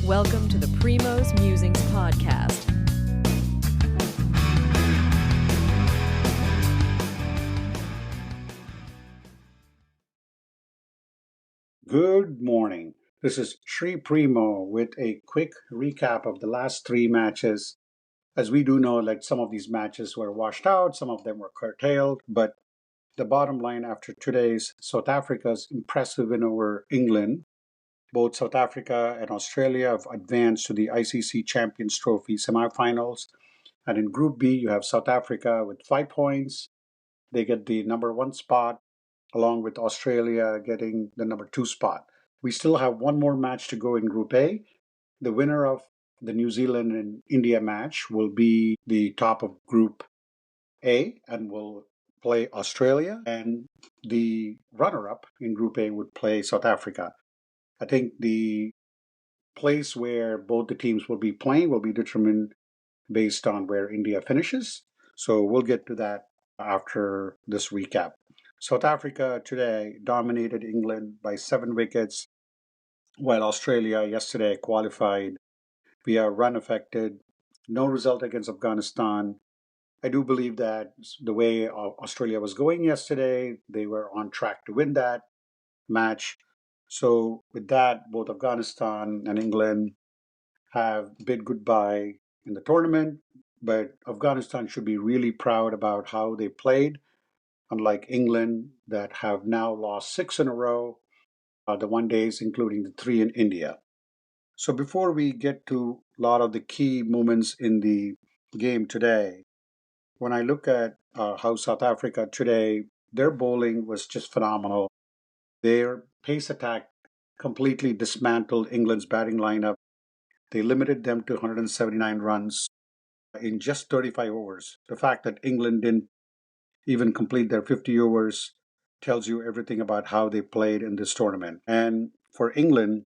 Welcome to the Primo's Musings podcast. Good morning. This is Sri Primo with a quick recap of the last three matches. As we do know, like some of these matches were washed out, some of them were curtailed, but the bottom line after today's South Africa's impressive win over England, both South Africa and Australia have advanced to the ICC Champions Trophy semifinals. And in Group B, you have South Africa with 5 points. They get the number 1 spot, along with Australia getting the number 2 spot. We still have one more match to go in Group A. The winner of the New Zealand and India match will be the top of Group A and will play Australia, and the runner-up in Group A would play South Africa. I think the place where both the teams will be playing will be determined based on where India finishes. So we'll get to that after this recap. South Africa today dominated England by 7 wickets, while Australia yesterday qualified via run affected. No result against Afghanistan. I do believe that the way Australia was going yesterday, they were on track to win that match. So with that, both Afghanistan and England have bid goodbye in the tournament, but Afghanistan should be really proud about how they played, unlike England that have now lost 6 in a row, the one days, including the 3 in India. So before we get to a lot of the key moments in the game today, when I look at how South Africa today, their bowling was just phenomenal. Their pace attack completely dismantled England's batting lineup. They limited them to 179 runs in just 35 overs. The fact that England didn't even complete their 50 overs tells you everything about how they played in this tournament. And for England,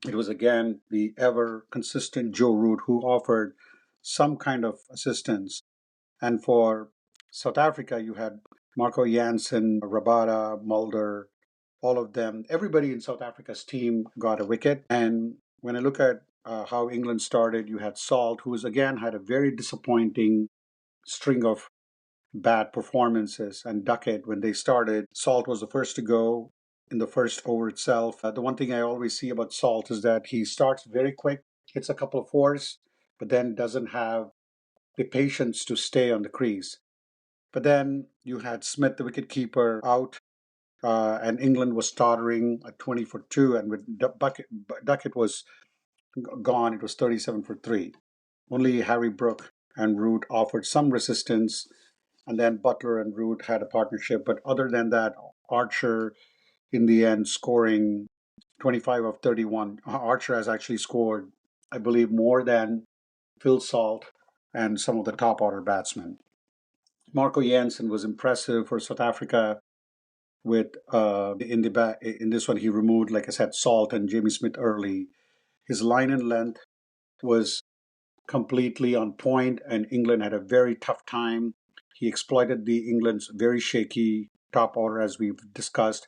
it was again the ever consistent Joe Root who offered some kind of assistance. And for South Africa, you had Marco Jansen, Rabada, Mulder, all of them. Everybody in South Africa's team got a wicket. And when I look at how England started, you had Salt, who again had a very disappointing string of bad performances, and Duckett, when they started, Salt was the first to go in the first over itself. The one thing I always see about Salt is that he starts very quick, hits a couple of fours, but then doesn't have the patience to stay on the crease. But then you had Smith, the wicketkeeper, out, and England was tottering at 20 for 2, and with Duckett was gone, it was 37 for 3. Only Harry Brook and Root offered some resistance, and then Butler and Root had a partnership. But other than that, Archer in the end scoring 25 of 31. Archer has actually scored, I believe, more than Phil Salt and some of the top order batsmen. Marco Jansen was impressive for South Africa. With in this one, he removed, like I said, Salt and Jamie Smith early. His line and length was completely on point, and England had a very tough time. He exploited the England's very shaky top order, as we've discussed.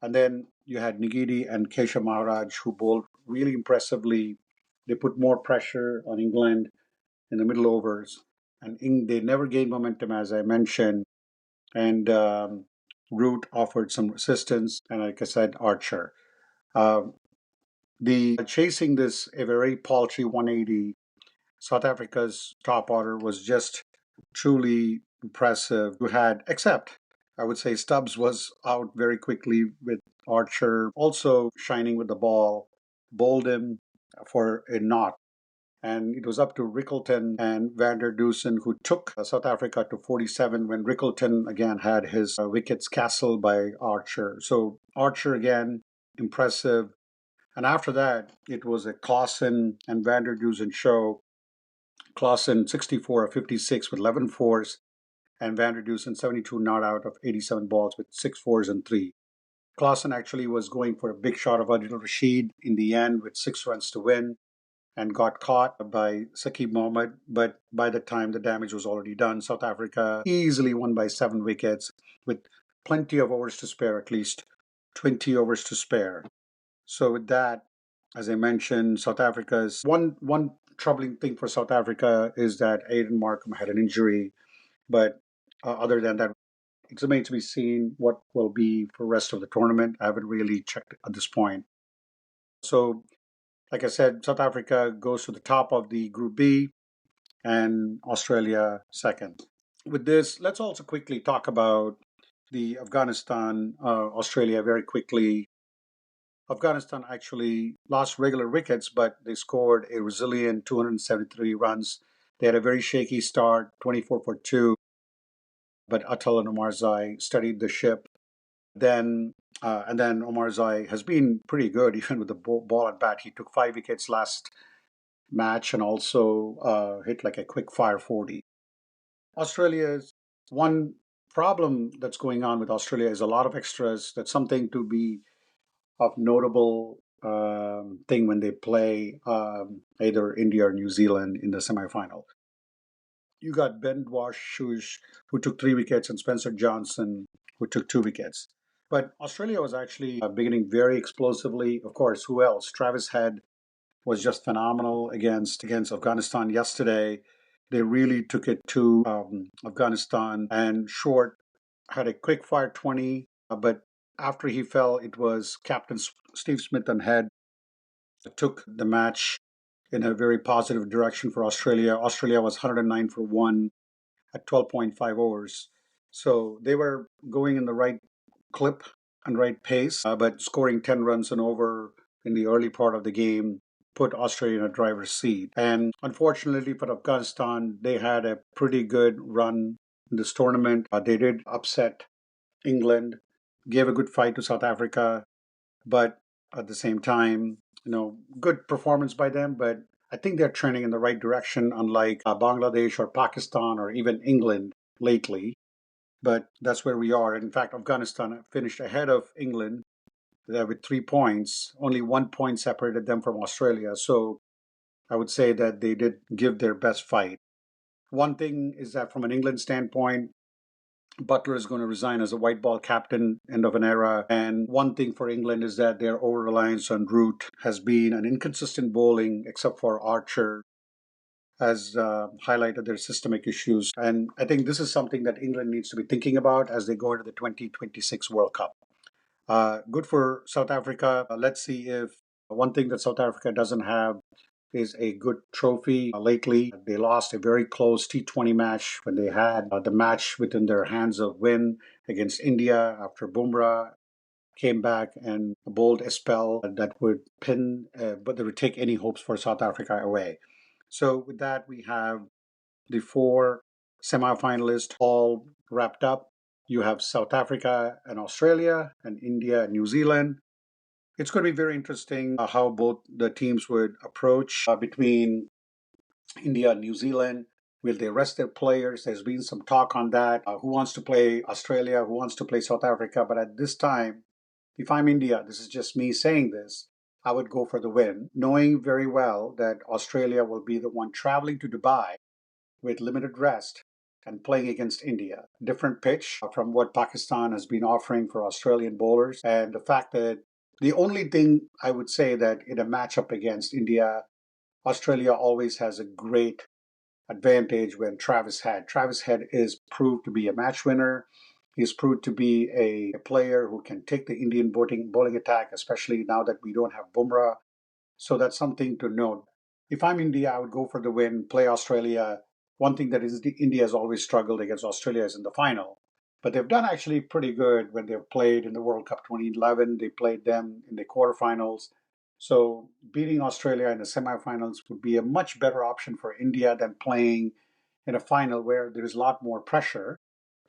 And then you had Ngidi and Keshav Maharaj, who bowled really impressively. They put more pressure on England in the middle overs, and they never gained momentum, as I mentioned. And Root offered some resistance, and like I said, Archer. The chasing this a very paltry 180, South Africa's top order was just truly impressive. You had, except I would say Stubbs was out very quickly, with Archer also shining with the ball, bowled him for a knot. And it was up to Rickleton and Van der Dusen, who took South Africa to 47 when Rickleton again had his wickets castled by Archer. So Archer again, impressive. And after that, it was a Clausen and Van der Dusen show. Clausen 64 of 56 with 11 fours, and Van der Dusen 72 not out of 87 balls with 6 fours and 3. Clausen actually was going for a big shot of Adil Rashid in the end with 6 runs to win, and got caught by Saqib Mohammed, but by the time the damage was already done, South Africa easily won by 7 wickets with plenty of overs to spare, at least 20 overs to spare. So with that, As I mentioned, South Africa's one troubling thing for South Africa is that Aiden Markham had an injury, but other than that, it's remains to be seen what will be for the rest of the tournament. I haven't really checked at this point. So, like I said, South Africa goes to the top of the Group B and Australia second. With this, let's also quickly talk about the Afghanistan Australia very quickly. Afghanistan actually lost regular wickets, but they scored a resilient 273 runs. They had a very shaky start, 24 for 2, but Atal and Omarzai steadied the ship. And then Omarzai has been pretty good, even with the ball and bat. He took 5 wickets last match and also hit like a quick fire 40. Australia's one problem that's going on with Australia is a lot of extras. That's something to be of notable thing when they play either India or New Zealand in the semifinal. You got Ben Wash, who took 3 wickets, and Spencer Johnson, who took 2 wickets. But Australia was actually beginning very explosively. Of course, who else? Travis Head was just phenomenal against Afghanistan yesterday. They really took it to Afghanistan, and Short had a quick fire 20, but after he fell, it was Captain Steve Smith and Head took the match in a very positive direction for Australia. Australia was 109 for 1 at 12.5 overs. So they were going in the right clip and right pace, but scoring 10 runs and over in the early part of the game put Australia in a driver's seat. And unfortunately for Afghanistan, they had a pretty good run in this tournament. They did upset England, gave a good fight to South Africa, but at the same time, good performance by them. But I think they're trending in the right direction, unlike Bangladesh or Pakistan or even England lately. But that's where we are. In fact, Afghanistan finished ahead of England with 3 points. Only 1 point separated them from Australia. So I would say that they did give their best fight. One thing is that from an England standpoint, Butler is going to resign as a white ball captain, end of an era. And one thing for England is that their over reliance on Root has been an inconsistent bowling, except for Archer, has highlighted their systemic issues. And I think this is something that England needs to be thinking about as they go into the 2026 World Cup. Good for South Africa. Let's see if one thing that South Africa doesn't have is a good trophy. Lately, they lost a very close T20 match when they had the match within their hands of win against India after Bumrah came back and bowled a spell that would but they would take any hopes for South Africa away. So with that, we have the 4 semifinalists all wrapped up. You have South Africa and Australia and India and New Zealand. It's going to be very interesting how both the teams would approach between India and New Zealand. Will they rest their players? There's been some talk on that. Who wants to play Australia? Who wants to play South Africa? But at this time, if I'm India, this is just me saying this, I would go for the win, knowing very well that Australia will be the one traveling to Dubai with limited rest and playing against India. Different pitch from what Pakistan has been offering for Australian bowlers. And the fact that the only thing I would say that in a matchup against India, Australia always has a great advantage when Travis Head. Travis Head is proved to be a match winner. He's proved to be a player who can take the Indian bowling attack, especially now that we don't have Bumrah. So that's something to note. If I'm India, I would go for the win, play Australia. One thing that is India has always struggled against Australia is in the final. But they've done actually pretty good when they've played in the World Cup 2011. They played them in the quarterfinals. So beating Australia in the semifinals would be a much better option for India than playing in a final where there is a lot more pressure.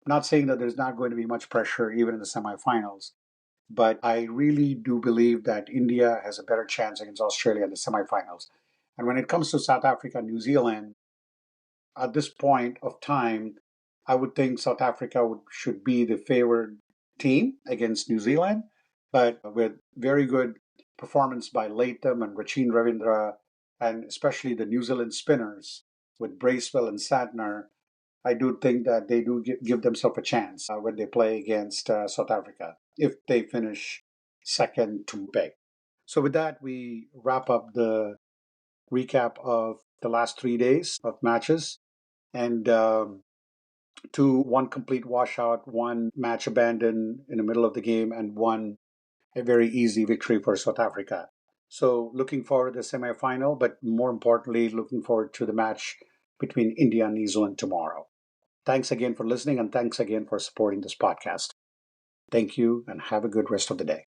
I'm not saying that there's not going to be much pressure even in the semifinals, but I really do believe that India has a better chance against Australia in the semifinals. And when it comes to South Africa and New Zealand, at this point of time, I would think South Africa should be the favored team against New Zealand, but with very good performance by Latham and Rachin Ravindra, and especially the New Zealand spinners with Bracewell and Santner, I do think that they do give themselves a chance when they play against South Africa if they finish second to Beck. So, with that, we wrap up the recap of the last 3 days of matches and one complete washout, one match abandoned in the middle of the game, and one a very easy victory for South Africa. So, looking forward to the semi-final, but more importantly, looking forward to the match between India and New Zealand tomorrow. Thanks again for listening, and thanks again for supporting this podcast. Thank you, and have a good rest of the day.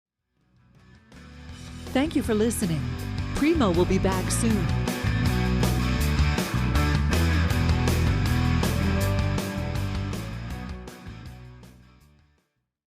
Thank you for listening. Primo will be back soon.